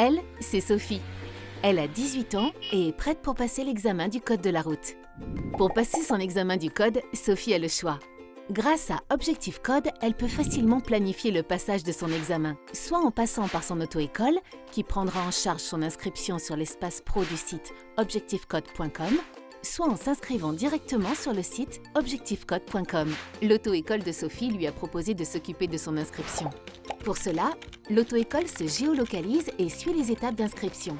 Elle, c'est Sophie. Elle a 18 ans et est prête pour passer l'examen du code de la route. Pour passer son examen du code, Sophie a le choix. Grâce à Objectif Code, elle peut facilement planifier le passage de son examen, soit en passant par son auto-école, qui prendra en charge son inscription sur l'espace pro du site objectifcode.com, soit en s'inscrivant directement sur le site objectifcode.com. L'auto-école de Sophie lui a proposé de s'occuper de son inscription. Pour cela, l'auto-école se géolocalise et suit les étapes d'inscription.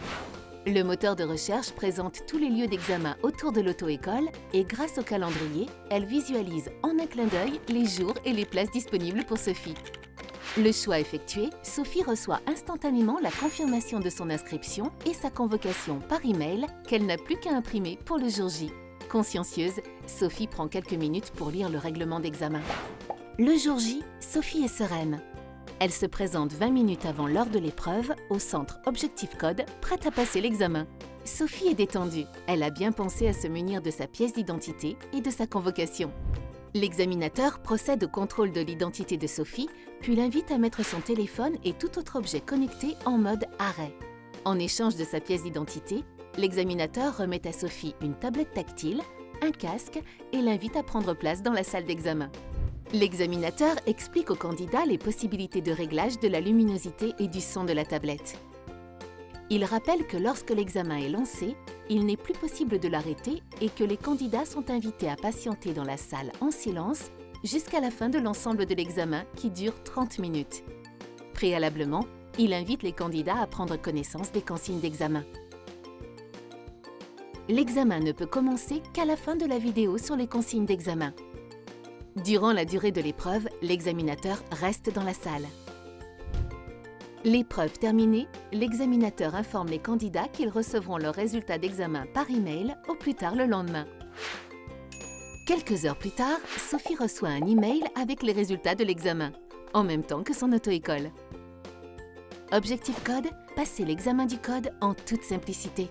Le moteur de recherche présente tous les lieux d'examen autour de l'auto-école et grâce au calendrier, elle visualise en un clin d'œil les jours et les places disponibles pour Sophie. Le choix effectué, Sophie reçoit instantanément la confirmation de son inscription et sa convocation par email qu'elle n'a plus qu'à imprimer pour le jour J. Consciencieuse, Sophie prend quelques minutes pour lire le règlement d'examen. Le jour J, Sophie est sereine. Elle se présente 20 minutes avant l'heure de l'épreuve au centre Objectif Code, prête à passer l'examen. Sophie est détendue. Elle a bien pensé à se munir de sa pièce d'identité et de sa convocation. L'examinateur procède au contrôle de l'identité de Sophie, puis l'invite à mettre son téléphone et tout autre objet connecté en mode arrêt. En échange de sa pièce d'identité, l'examinateur remet à Sophie une tablette tactile, un casque et l'invite à prendre place dans la salle d'examen. L'examinateur explique au candidat les possibilités de réglage de la luminosité et du son de la tablette. Il rappelle que lorsque l'examen est lancé, il n'est plus possible de l'arrêter et que les candidats sont invités à patienter dans la salle en silence jusqu'à la fin de l'ensemble de l'examen qui dure 30 minutes. Préalablement, il invite les candidats à prendre connaissance des consignes d'examen. L'examen ne peut commencer qu'à la fin de la vidéo sur les consignes d'examen. Durant la durée de l'épreuve, l'examinateur reste dans la salle. L'épreuve terminée, l'examinateur informe les candidats qu'ils recevront leurs résultats d'examen par email au plus tard le lendemain. Quelques heures plus tard, Sophie reçoit un email avec les résultats de l'examen, en même temps que son auto-école. Objectif Code, passez l'examen du code en toute simplicité.